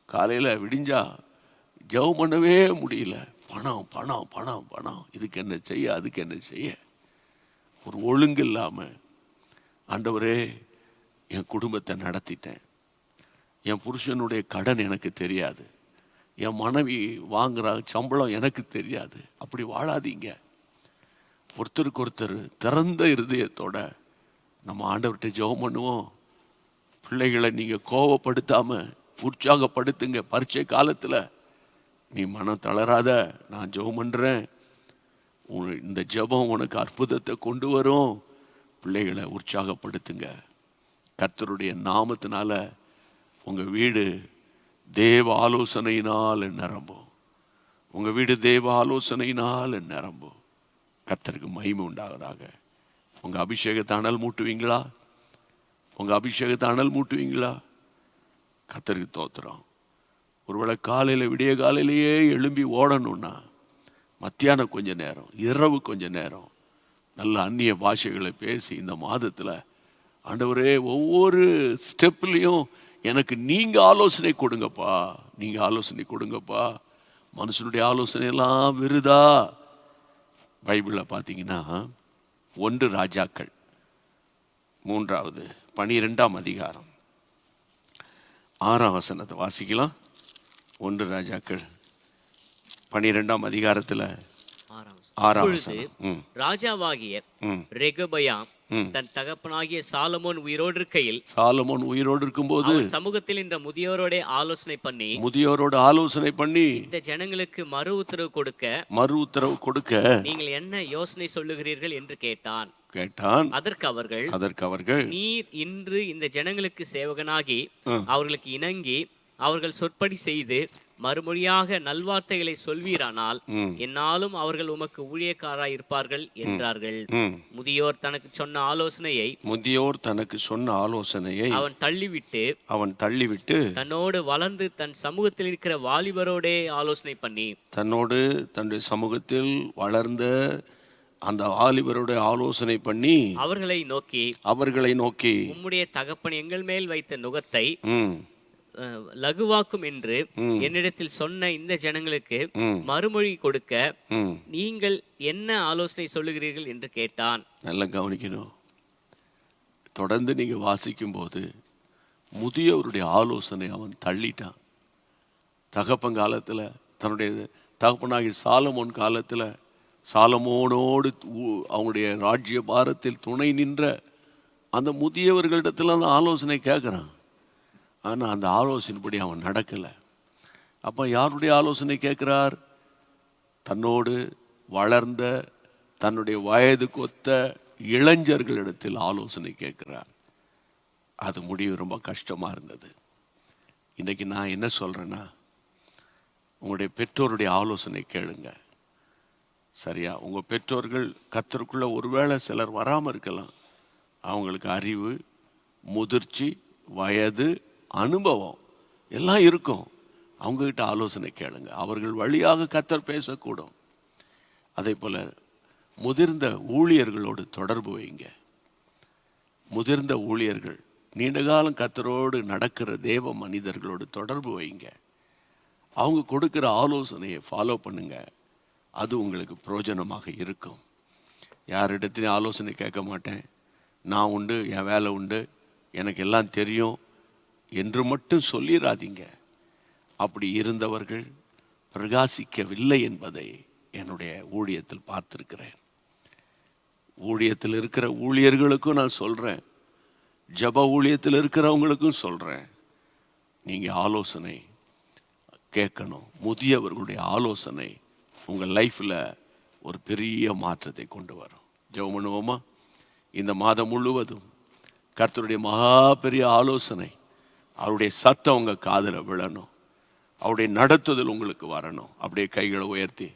காலையில் விடிஞ்சா ஜெபம் பண்ணவே முடியல. பணம் பணம் பணம் பணம், இதுக்கு என்ன செய்ய அதுக்கு என்ன செய்ய, ஒரு ஒழுங்கு இல்லாமல். ஆண்டவரே, என் குடும்பத்தை நடத்திட்டேன், என் புருஷனுடைய கடன் எனக்கு தெரியாது, என் மனைவி வாங்குற சம்பளம் எனக்கு தெரியாது. அப்படி வாழாதீங்க. ஒருத்தருக்கு ஒருத்தர் திறந்த இருதயத்தோட நம்ம ஆண்டவர்கிட்ட ஜெபம் பண்ணுவோம். பிள்ளைகளை நீங்கள் கோவப்படுத்தாமல் உற்சாகப்படுத்துங்க. பரீட்சை காலத்தில் நீ மனம் தளராத, நான் ஜெபம் பண்ணுறேன், இந்த ஜெபம் உனக்கு அற்புதத்தை கொண்டு வரும். பிள்ளைகளை உற்சாகப்படுத்துங்க. கர்த்தருடைய நாமத்தினால உங்கள் வீடு தேவ ஆலோசனையினால் நிரம்பும். உங்கள் வீடு தேவ ஆலோசனையினால் நிரம்பும். கர்த்தருக்கு மகிமை உண்டாவதாக. உங்கள் அபிஷேகத்தை அனல் மூட்டுவீங்களா? உங்கள் அபிஷேகத்தை அனல் மூட்டுவீங்களா? கர்த்தருக்கு தோத்திரம். ஒருவேளை காலையில் விடிய காலையிலேயே எழும்பி ஓடணும்னா, மத்தியானம் கொஞ்ச நேரம், இரவு கொஞ்ச நேரம் நல்ல அந்நிய பாஷைகளை பேசி இந்த மாதத்தில், ஆண்டவரே ஒவ்வொரு ஸ்டெப்லேயும் எனக்கு நீங்கள் ஆலோசனை கொடுங்கப்பா, நீங்கள் ஆலோசனை கொடுங்கப்பா. மனுஷனுடைய ஆலோசனையெல்லாம் விருதா. பைபிளில் பார்த்தீங்கன்னா 1 ராஜாக்கள் 3வது 12ஆம் அதிகாரம் 6ஆம் வசனத்தை வாசிக்கலாம். 1 ராஜாக்கள் 12ஆம் அதிகாரத்தில் 6ஆம் வசனம். ராஜாவாகிய ரெகொபெயாம் தன் தகப்பனாகிய சாலமோன் உயிரோடு இருக்கையில், சாலமோன் உயிரோடு இருக்கும்போது சமூகத்தில் இந்த முதியோரோட ஆலோசனை பண்ணி இந்த ஜனங்களுக்கு மறு உத்தரவு கொடுக்க நீங்கள் என்ன யோசனை சொல்லுகிறீர்கள் என்று கேட்டான். கேட்டான். அதற்கு அவர்கள் நீர் இன்று இந்த ஜனங்களுக்கு சேவகனாகி அவர்களுக்கு இணங்கி அவர்கள் சொற்படி செய்து மறுமொழியாக நல்வார்த்தைகளை சொல்வீரானால் என்னாலும் அவர்கள் உமக்கு ஊழியக்காராய் இருப்பார்கள் என்றார்கள். முதியோர் தனக்கு சொன்ன ஆலோசனையை அவன் தள்ளிவிட்டு தன்னோடு வளர்ந்து தன் சமூகத்தில் இருக்கிற வாலிபரோடே ஆலோசனை பண்ணி தன்னோடு தன்னுடைய சமூகத்தில் வளர்ந்த அந்த வாலிபரோட ஆலோசனை பண்ணி அவர்களை நோக்கி உம்முடைய தகப்பன் எங்கள் மேல் வைத்த நுகத்தை லகுவாக்கும் என்று என்னிடத்தில் சொன்ன இந்த ஜனங்களுக்கு மறுமொழி கொடுக்க நீங்கள் என்ன ஆலோசனை சொல்லுகிறீர்கள் என்று கேட்டான். நல்லா கவனிக்கணும். தொடர்ந்து நீங்க வாசிக்கும் போது முதியவருடைய ஆலோசனை அவன் தள்ளிட்டான். தகப்பன் காலத்துல தன்னுடைய தகப்பனாகிய சாலமோன் காலத்துல சாலமோனோடு அவங்களுடைய ராஜ்ய பாரத்தில் துணை நின்ற அந்த முதியவர்களிடத்துல அந்த ஆலோசனை கேட்குறான். ஆனால் அந்த ஆலோசனைப்படி அவன் நடக்கலை. அப்போ யாருடைய ஆலோசனை கேட்குறார்? தன்னோடு வளர்ந்த தன்னுடைய வயதுக்கு ஒத்த இளைஞர்களிடத்தில் ஆலோசனை கேட்குறார். அது முடிவு ரொம்ப கஷ்டமாக இருந்தது. இன்றைக்கி நான் என்ன சொல்கிறேன்னா, உங்களுடைய பெற்றோருடைய ஆலோசனை கேளுங்க. சரியா? உங்கள் பெற்றோர்கள் கர்த்தருக்குள்ளே ஒருவேளை சிலர் வராமல் இருக்கலாம். அவங்களுக்கு அறிவு, முதிர்ச்சி, வயது, அனுபவம் எல்லாம் இருக்கும். அவங்ககிட்ட ஆலோசனை கேளுங்க. அவர்கள் வழியாக கர்த்தர் பேசக்கூடும். அதே போல் முதிர்ந்த ஊழியர்களோடு தொடர்பு வைங்க. முதிர்ந்த ஊழியர்கள், நீண்ட காலம் கர்த்தரோடு நடக்கிற தேவ மனிதர்களோடு தொடர்பு வைங்க. அவங்க கொடுக்குற ஆலோசனையை ஃபாலோ பண்ணுங்க. அது உங்களுக்கு பிரயோஜனமாக இருக்கும். யாரிடத்துலையும் ஆலோசனை கேட்க மாட்டேன், நான் உண்டு, என் வேலை உண்டு, எனக்கு எல்லாம் தெரியும் என்று மட்டும் சொல்லிடாதீங்க. அப்படி இருந்தவர்கள் பிரகாசிக்கவில்லை என்பதை என்னுடைய ஊழியத்தில் பார்த்திருக்கிறேன். ஊழியத்தில் இருக்கிற ஊழியர்களுக்கும் நான் சொல்கிறேன், ஜப ஊழியத்தில் இருக்கிறவங்களுக்கும் சொல்கிறேன், நீங்கள் ஆலோசனை கேட்கணும். முதியவர்களுடைய ஆலோசனை உங்கள் லைஃப்பில் ஒரு பெரிய மாற்றத்தை கொண்டு வரும். ஜெபம் பண்ணுவோமா? இந்த மாதம் முழுவதும் கர்த்தருடைய மகா பெரிய ஆலோசனை, அவருடைய சத்தம் உங்கள் காதில் விழணும், அவருடைய நடத்துதல் உங்களுக்கு வரணும். அப்படியே கைகளை உயர்த்தி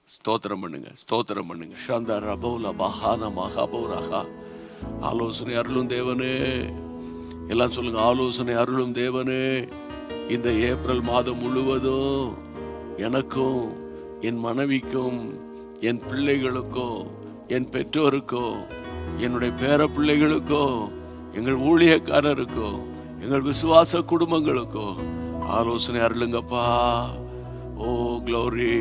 ஸ்தோத்திரம் பண்ணுங்க. ஷந்த ரபௌல பஹான மஹபௌரஹா. ஆலோசனை அருளும் தேவனே, எல்லாம் சொல்லுங்க. ஆலோசனை அருளும் தேவனே, இந்த ஏப்ரல் மாதம் முழுவதும் எனக்கும் என் மனைவிக்கும் என் பிள்ளைகளுக்கோ என் பெற்றோருக்கோ என்னுடைய பேர பிள்ளைகளுக்கோ எங்கள் ஊழியக்காரருக்கோ எங்கள் விசுவாச குடும்பங்களுக்கோ ஆலோசனை அருளுங்கப்பா. ஓ க்ளோரி.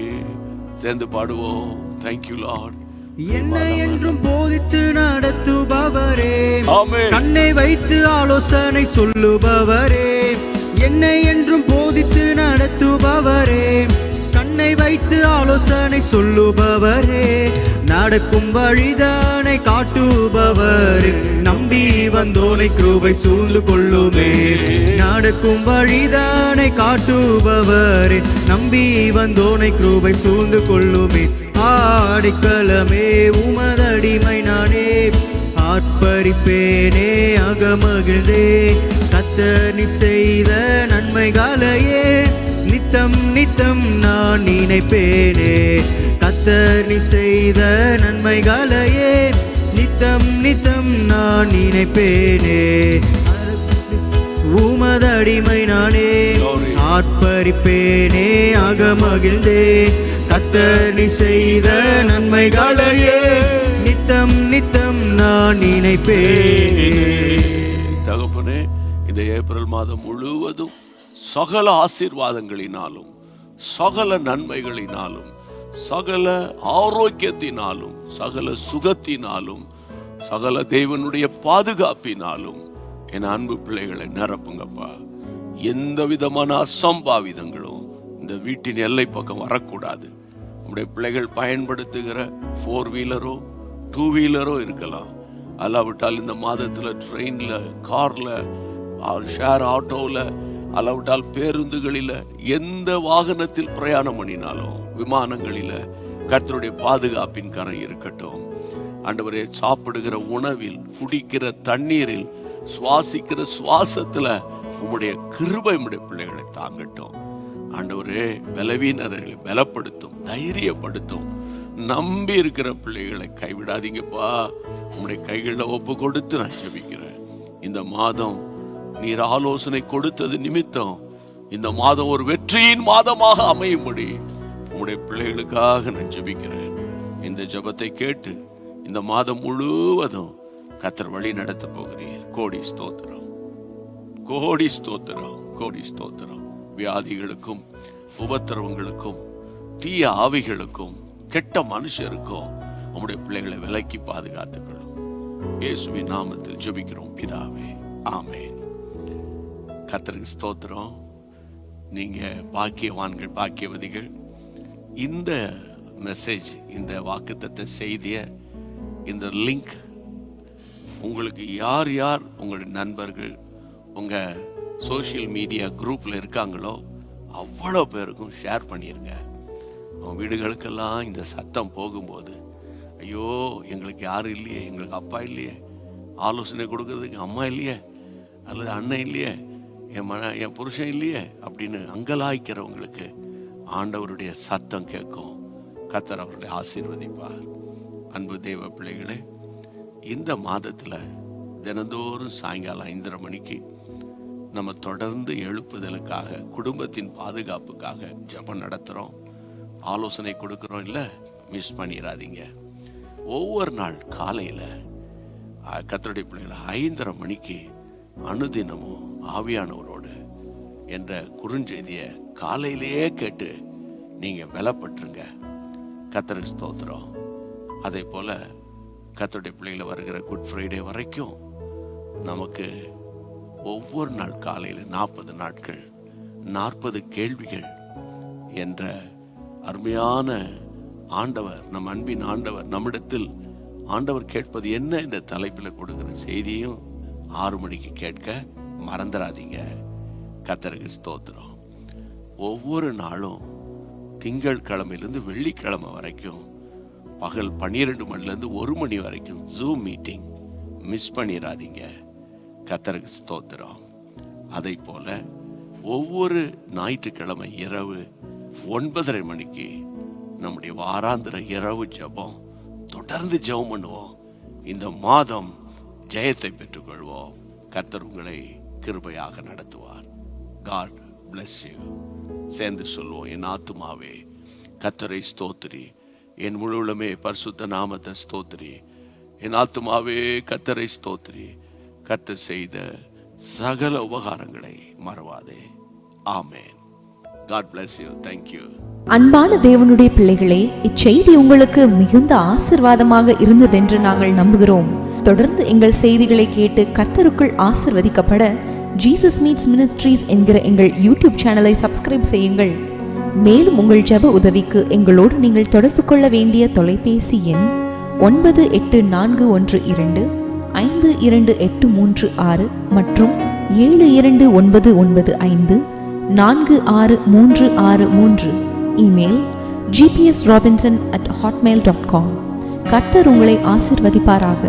சேர்ந்து பாடுவோம். Thank you Lord. என்னை என்றும் போதித்து நடத்துபவரே, கண்ணை வைத்து ஆலோசனை சொல்லுபவரே, என்னை என்றும் போதித்து நடத்துபவரே, கண்ணை வைத்து ஆலோசனை சொல்லுபவரே, நடக்கும் வழிதானை காட்டுபவரே, நம்பி வந்தோனை கிருபை சூழ்ந்து கொள்ளுமே. நடக்கும் வழிதானை காட்டுபவரே, நம்பி வந்தோனை கிருபை சூழ்ந்து கொள்ளுமே. ஆடிக்கலமே உமதடிமை நானே, ஆர்ப்பரிப்பேனே அகமகிழ்ந்தே, கர்த்தர் நீ செய்த நன்மைகளையே நித்தம் நித்தம் நான் நினைப்பேனே. கர்த்தர் நீ செய்த நன்மைகளையே நித்தம் நித்தம் நான் நினைப்பேனே. உமதடிமை நானே, ஆர்ப்பரிப்பேனே அகமகிழ்ந்தே, கர்த்தர் நீ செய்த நன்மைகளையே நித்தம் நித்தம் நான் நினைப்பேனே. தகப்பனே, இந்த ஏப்ரல் மாதம் முழுவதும் சகல ஆசீர்வாதங்களினாலும் சகல நன்மைகளினாலும் சகல ஆரோக்கியத்தினாலும் சகல சுகத்தினாலும் சகல தேவனுடைய பாதுகாப்பினாலும் என் அன்பு பிள்ளைகளை நிரப்புங்கப்பா. எந்த விதமான அசம்பாவிதங்களும் இந்த வீட்டின் எல்லை பக்கம் வரக்கூடாது. நம்முடைய பிள்ளைகள் பயன்படுத்துகிற 4 வீலரோ 2 வீலரோ இருக்கலாம். அல்லாவிட்டால் இந்த மாதத்தில் ட்ரெயினில், காரில், ஷேர் ஆட்டோவில், அல்லாவிட்டால் பேருந்துகளில், எந்த வாகனத்தில் பிரயாணம் பண்ணினாலும், விமானங்களில் கர்த்தருடைய பாதுகாப்பின் கரம் இருக்கட்டும். ஆண்டவரே, சாப்பிடுகிற உணவில், குடிக்கிற தண்ணீரில், சுவாசிக்கிற சுவாசத்துல உம்முடைய கிருபை உம்முடைய பிள்ளைகளை தாங்கட்டும். ஆண்டவரே, பலவீனர்களை பலப்படுத்தும், தைரியப்படுத்தும். நம்பி இருக்கிற பிள்ளைகளை கைவிடாதீங்கப்பா. உம்முடைய கைகளில் ஒப்பு கொடுத்து நான் ஜெபிக்கிறேன். இந்த மாதம் நீர் ஆலோசனை கொடுத்தது நிமித்தம் இந்த மாதம் ஒரு வெற்றியின் மாதமாக அமையும்படி உம்முடைய பிள்ளைகளுக்காக நான் ஜெபிக்கிறேன். இந்த ஜெபத்தை கேட்டு இந்த மாதம் முழுவதும் கர்த்தர் வழி நடத்த போகிறீர். கோடி ஸ்தோத்திரம், கோடி ஸ்தோத்திரம், கோடி ஸ்தோத்திரம். வியாதிகளுக்கும் உபத்திரவங்களுக்கும் தீய ஆவிகளுக்கும் கெட்ட மனுஷருக்கும் உம்முடைய பிள்ளைகளை விலக்கி பாதுகாத்துக்கொள்ளும். இயேசுவின் நாமத்தில் ஜெபிக்கிறோம் பிதாவே, ஆமென். கர்த்தருக்கு ஸ்தோத்திரம். நீங்க பாக்கியவான்கள், பாக்கியவதிகள். இந்த மெசேஜ், இந்த வாக்குத்தத்த செய்திய இந்த லிங்க் உங்களுக்கு யார் யார் உங்களுடைய நண்பர்கள் உங்க சோஷியல் மீடியா குரூப்ல இருக்காங்களோ அவ்வளோ பேருக்கும் ஷேர் பண்ணிருங்க. அவங்க வீடுகளுக்கெல்லாம் இந்த சத்தம் போகும்போது, ஐயோ எங்களுக்கு யாரும் இல்லையே, எங்களுக்கு அப்பா இல்லையே, ஆலோசனை கொடுக்கறதுக்கு அம்மா இல்லையே, அல்லது அண்ணன் இல்லையே, என் புருஷன் இல்லையே அப்படின்னு அங்கலாய்க்கிறவங்களுக்கு ஆண்டவருடைய சத்தம் கேட்கும். கர்த்தர் அவர்களை ஆசீர்வதிப்பார். அன்பு தேவ பிள்ளைகளே, இந்த மாதத்துல தினந்தோறும் சாயங்காலம் 5:30 மணிக்கு நம்ம தொடர்ந்து எழுப்புதலுக்காக, குடும்பத்தின் பாதுகாப்புக்காக ஜெபம் நடத்துறோம், ஆலோசனை கொடுக்கிறோம். இல்லை, மிஸ் பண்ணிடாதீங்க. ஒவ்வொரு நாள் காலையில கர்த்தருடைய பிள்ளைகளை 5:30 மணிக்கு அனுதினமும் ஆவியானவரோடு என்ற குறுஞ்செய்தியை காலையிலேயே கேட்டு நீங்க பலப்பட்டுருங்க. கர்த்தருக்கு ஸ்தோத்திரம். அதே போல கர்த்தருடைய பிள்ளைகளை வருகிற குட் ஃப்ரைடே வரைக்கும் நமக்கு ஒவ்வொரு நாள் காலையில் 40 நாட்கள் 40 கேள்விகள் என்ற அருமையான ஆண்டவர், நம் அன்பின் ஆண்டவர் நம்மிடத்தில் ஆண்டவர் கேட்பது என்ன என்ற தலைப்பில் கொடுக்கிற செய்தியும் 6 மணிக்கு கேட்க மறந்துடாதீங்க. கர்த்தருக்கு ஸ்தோத்திரம். ஒவ்வொரு நாளும் திங்கள் கிழமையிலிருந்து வெள்ளிக்கிழமை வரைக்கும் பகல் 12 மணிலேருந்து 1 மணி வரைக்கும் ஜூம் மீட்டிங் மிஸ் பண்ணிடாதீங்க. கர்த்தருக்கு ஸ்தோத்திரம். அதை போல ஒவ்வொரு ஞாயிற்றுக்கிழமை இரவு 9:30 மணிக்கு நம்முடைய வாராந்திர இரவு ஜெபம் தொடர்ந்து ஜெபம் பண்ணுவோம். இந்த மாதம் ஜெயத்தை பெற்றுக்கொள்வோம். கர்த்தர் உங்களை கிருபையாக நடத்துவார். God bless you. சேர்ந்து சொல்வோம், என் ஆத்துமாவே கர்த்தரை ஸ்தோத்திரி, என் முழுவலுமே பரிசுத்த நாமத்தை ஸ்தோத்திரி. என் ஆத்துமாவே கர்த்தரை ஸ்தோத்திரி, கர்த்தர் செய்த சகல உபகாரங்களை மறவாதே. ஆமென். God bless you. Thank you. அன்பான தேவனுடைய பிள்ளைகளே, இச்செய்தி உங்களுக்கு மிகுந்த ஆசீர்வாதமாக இருந்ததென்று நாங்கள் நம்புகிறோம். தொடர்ந்து எங்கள் செய்திகளை கேட்டு கர்த்தருக்குள் ஆசீர்வதிக்கப்பட ஜீசஸ் மீட்ஸ் மினிஸ்ட்ரீஸ் என்கிற எங்கள் யூடியூப் சேனலை சப்ஸ்கிரைப் செய்யுங்கள். மேலும் உங்கள் ஜெப உதவிக்கு எங்களோடு நீங்கள் தொடர்பு கொள்ள வேண்டிய தொலைபேசி எண் 9842252836 மற்றும் 7299546363. Email gpsrobinson@hotmail.com. கர்த்தர் உங்களை ஆசீர்வதிப்பாராக.